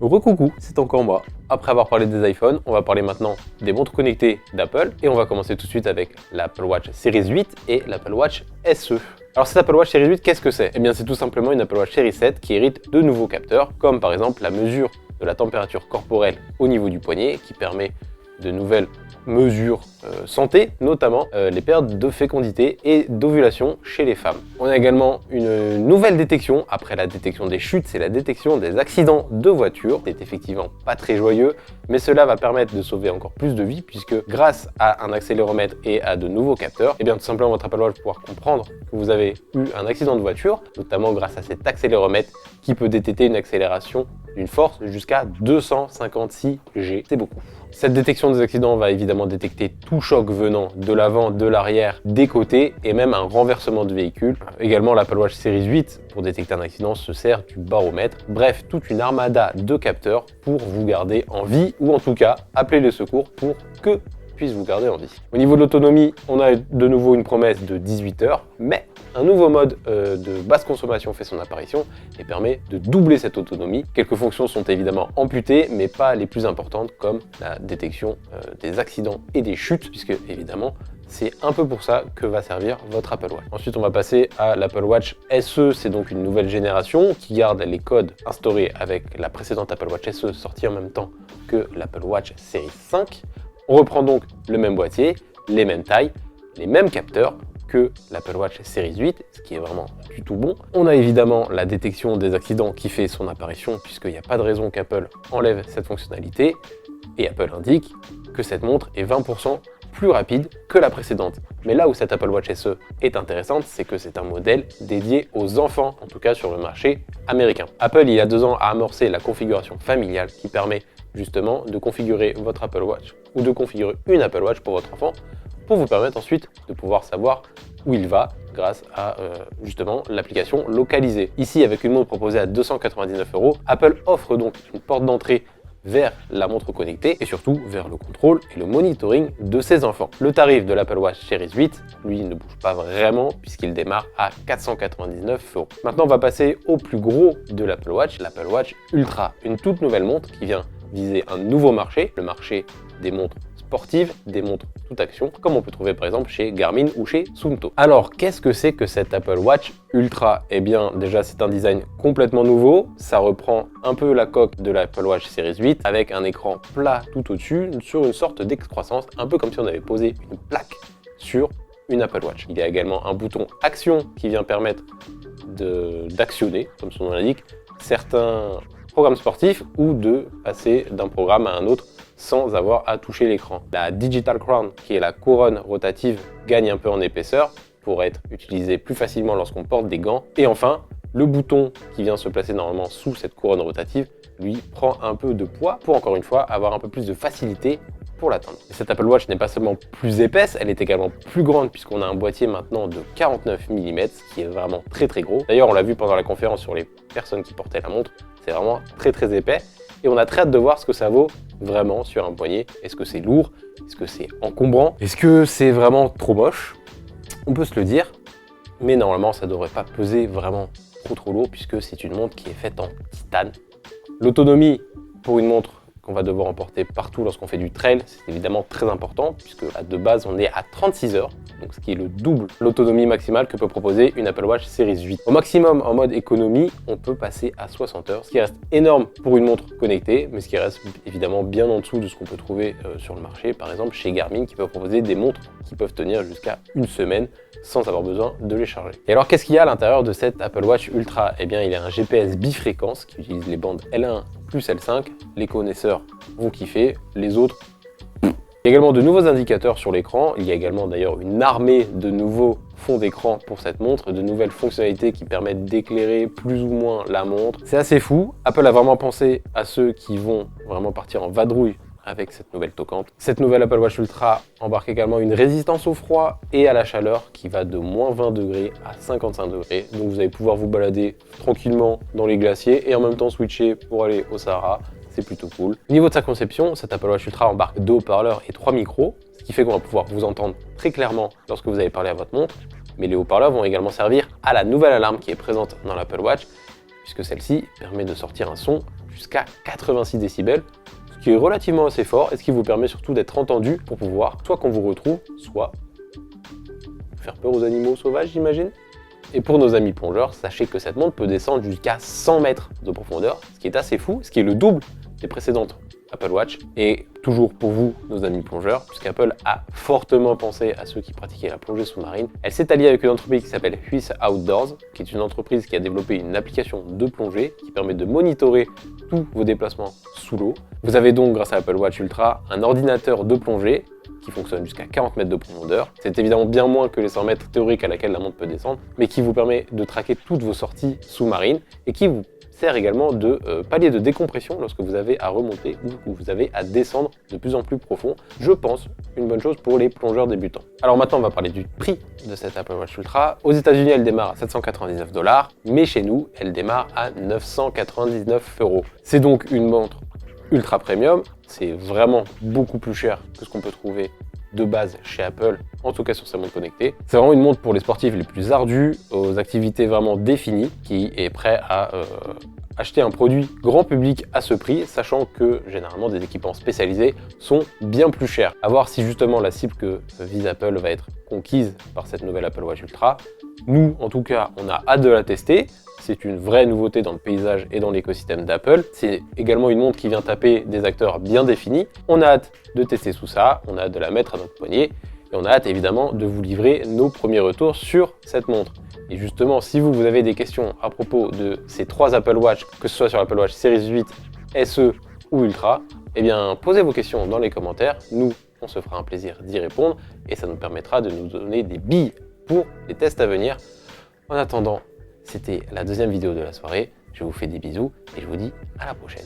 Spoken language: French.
Recoucou, c'est encore moi. Après avoir parlé des iPhones, on va parler maintenant des montres connectées d'Apple et on va commencer tout de suite avec l'Apple Watch Series 8 et l'Apple Watch SE. Alors cette Apple Watch Series 8, qu'est-ce que c'est? Eh bien c'est tout simplement une Apple Watch Series 7 qui hérite de nouveaux capteurs, comme par exemple la mesure de la température corporelle au niveau du poignet, qui permet de nouvelles mesures santé, notamment les pertes de fécondité et d'ovulation chez les femmes. On a également une nouvelle détection, après la détection des chutes, c'est la détection des accidents de voiture. C'est effectivement pas très joyeux, mais cela va permettre de sauver encore plus de vies, puisque grâce à un accéléromètre et à de nouveaux capteurs, et bien tout simplement votre Apple Watch va pouvoir comprendre que vous avez eu un accident de voiture, notamment grâce à cet accéléromètre qui peut détecter une accélération d'une force jusqu'à 256 G, c'est beaucoup. Cette détection des accidents va évidemment détecter tout choc venant de l'avant, de l'arrière, des côtés et même un renversement de véhicule. Également, l'Apple Watch Series 8, pour détecter un accident, se sert du baromètre. Bref, toute une armada de capteurs pour vous garder en vie, ou en tout cas, appeler les secours pour que puisse vous garder en vie. Au niveau de l'autonomie, on a de nouveau une promesse de 18 heures, mais un nouveau mode de basse consommation fait son apparition et permet de doubler cette autonomie. Quelques fonctions sont évidemment amputées, mais pas les plus importantes, comme la détection des accidents et des chutes, puisque évidemment, c'est un peu pour ça que va servir votre Apple Watch. Ensuite, on va passer à l'Apple Watch SE. C'est donc une nouvelle génération qui garde les codes instaurés avec la précédente Apple Watch SE sortie en même temps que l'Apple Watch Series 5. On reprend donc le même boîtier, les mêmes tailles, les mêmes capteurs que l'Apple Watch Series 8, ce qui est vraiment du tout bon. On a évidemment la détection des accidents qui fait son apparition, puisqu'il n'y a pas de raison qu'Apple enlève cette fonctionnalité. Et Apple indique que cette montre est 20% plus rapide que la précédente. Mais là où cette Apple Watch SE est intéressante, c'est que c'est un modèle dédié aux enfants, en tout cas sur le marché américain. Apple, il y a 2 ans, a amorcé la configuration familiale qui permet justement de configurer votre Apple Watch ou de configurer une Apple Watch pour votre enfant pour vous permettre ensuite de pouvoir savoir où il va grâce à justement l'application localisée. Ici, avec une montre proposée à 299 €, Apple offre donc une porte d'entrée vers la montre connectée et surtout vers le contrôle et le monitoring de ses enfants. Le tarif de l'Apple Watch Series 8, lui, ne bouge pas vraiment puisqu'il démarre à 499 €. Maintenant, on va passer au plus gros de l'Apple Watch Ultra, une toute nouvelle montre qui vient viser un nouveau marché, le marché des montres sportives, des montres toute action, comme on peut trouver par exemple chez Garmin ou chez Suunto. Alors, qu'est-ce que c'est que cette Apple Watch Ultra? Eh bien, déjà, c'est un design complètement nouveau. Ça reprend un peu la coque de l'Apple Watch Series 8 avec un écran plat tout au-dessus sur une sorte d'excroissance, un peu comme si on avait posé une plaque sur une Apple Watch. Il y a également un bouton action qui vient permettre d'actionner, comme son nom l'indique, certains programmes sportifs ou de passer d'un programme à un autre sans avoir à toucher l'écran. La Digital Crown, qui est la couronne rotative, gagne un peu en épaisseur pour être utilisée plus facilement lorsqu'on porte des gants. Et enfin, le bouton qui vient se placer normalement sous cette couronne rotative, lui, prend un peu de poids pour encore une fois avoir un peu plus de facilité pour l'atteindre. Et cette Apple Watch n'est pas seulement plus épaisse, elle est également plus grande puisqu'on a un boîtier maintenant de 49 mm, ce qui est vraiment très très gros. D'ailleurs, on l'a vu pendant la conférence sur les personnes qui portaient la montre, c'est vraiment très très épais. Et on a très hâte de voir ce que ça vaut vraiment sur un poignet. Est-ce que c'est lourd? Est-ce que c'est encombrant? Est-ce que c'est vraiment trop moche? On peut se le dire, mais normalement ça ne devrait pas peser vraiment trop lourd puisque c'est une montre qui est faite en titane. L'autonomie pour une montre qu'on va devoir emporter partout lorsqu'on fait du trail, c'est évidemment très important puisque de base on est à 36 heures, donc ce qui est le double l'autonomie maximale que peut proposer une Apple Watch Series 8. Au maximum en mode économie, on peut passer à 60 heures, ce qui reste énorme pour une montre connectée, mais ce qui reste évidemment bien en dessous de ce qu'on peut trouver sur le marché, par exemple chez Garmin qui peut proposer des montres qui peuvent tenir jusqu'à une semaine sans avoir besoin de les charger. Et alors qu'est-ce qu'il y a à l'intérieur de cette Apple Watch Ultra? Eh bien il y a un GPS bifréquence qui utilise les bandes L1 plus L5, les connaisseurs vont kiffer, les autres. Il y a également de nouveaux indicateurs sur l'écran, il y a également d'ailleurs une armée de nouveaux fonds d'écran pour cette montre, de nouvelles fonctionnalités qui permettent d'éclairer plus ou moins la montre. C'est assez fou, Apple a vraiment pensé à ceux qui vont vraiment partir en vadrouille avec cette nouvelle toquante. Cette nouvelle Apple Watch Ultra embarque également une résistance au froid et à la chaleur qui va de moins 20 degrés à 55 degrés. Donc vous allez pouvoir vous balader tranquillement dans les glaciers et en même temps switcher pour aller au Sahara. C'est plutôt cool. Au niveau de sa conception, cette Apple Watch Ultra embarque 2 haut-parleurs et 3 micros, ce qui fait qu'on va pouvoir vous entendre très clairement lorsque vous allez parler à votre montre. Mais les haut-parleurs vont également servir à la nouvelle alarme qui est présente dans l'Apple Watch, puisque celle-ci permet de sortir un son jusqu'à 86 décibels, ce qui est relativement assez fort et ce qui vous permet surtout d'être entendu pour pouvoir, soit qu'on vous retrouve, soit faire peur aux animaux sauvages, j'imagine. Et pour nos amis plongeurs, sachez que cette montre peut descendre jusqu'à 100 mètres de profondeur, ce qui est assez fou, ce qui est le double des précédentes Apple Watch. Et toujours pour vous, nos amis plongeurs, puisqu'Apple a fortement pensé à ceux qui pratiquaient la plongée sous-marine. Elle s'est alliée avec une entreprise qui s'appelle Huiss Outdoors, qui est une entreprise qui a développé une application de plongée qui permet de monitorer tous vos déplacements sous l'eau. Vous avez donc, grâce à l'Apple Watch Ultra, un ordinateur de plongée qui fonctionne jusqu'à 40 mètres de profondeur. C'est évidemment bien moins que les 100 mètres théoriques à laquelle la montre peut descendre, mais qui vous permet de traquer toutes vos sorties sous-marines et qui vous sert également de palier de décompression lorsque vous avez à remonter ou que vous avez à descendre de plus en plus profond. Je pense une bonne chose pour les plongeurs débutants. Alors maintenant, on va parler du prix de cette Apple Watch Ultra. Aux États-Unis, elle démarre à 799 $, mais chez nous, elle démarre à 999 €. C'est donc une montre ultra premium, c'est vraiment beaucoup plus cher que ce qu'on peut trouver de base chez Apple, en tout cas sur sa montre connectée. C'est vraiment une montre pour les sportifs les plus ardus, aux activités vraiment définies, qui est prêt à acheter un produit grand public à ce prix, sachant que généralement des équipements spécialisés sont bien plus chers. À voir si justement la cible que vise Apple va être conquise par cette nouvelle Apple Watch Ultra. Nous, en tout cas, on a hâte de la tester. C'est une vraie nouveauté dans le paysage et dans l'écosystème d'Apple. C'est également une montre qui vient taper des acteurs bien définis. On a hâte de tester tout ça, on a hâte de la mettre à notre poignet et on a hâte évidemment de vous livrer nos premiers retours sur cette montre. Et justement, si vous avez des questions à propos de ces trois Apple Watch, que ce soit sur l'Apple Watch Series 8, SE ou Ultra, eh bien posez vos questions dans les commentaires. Nous, on se fera un plaisir d'y répondre et ça nous permettra de nous donner des billes pour les tests à venir. En attendant, c'était la deuxième vidéo de la soirée. Je vous fais des bisous et je vous dis à la prochaine.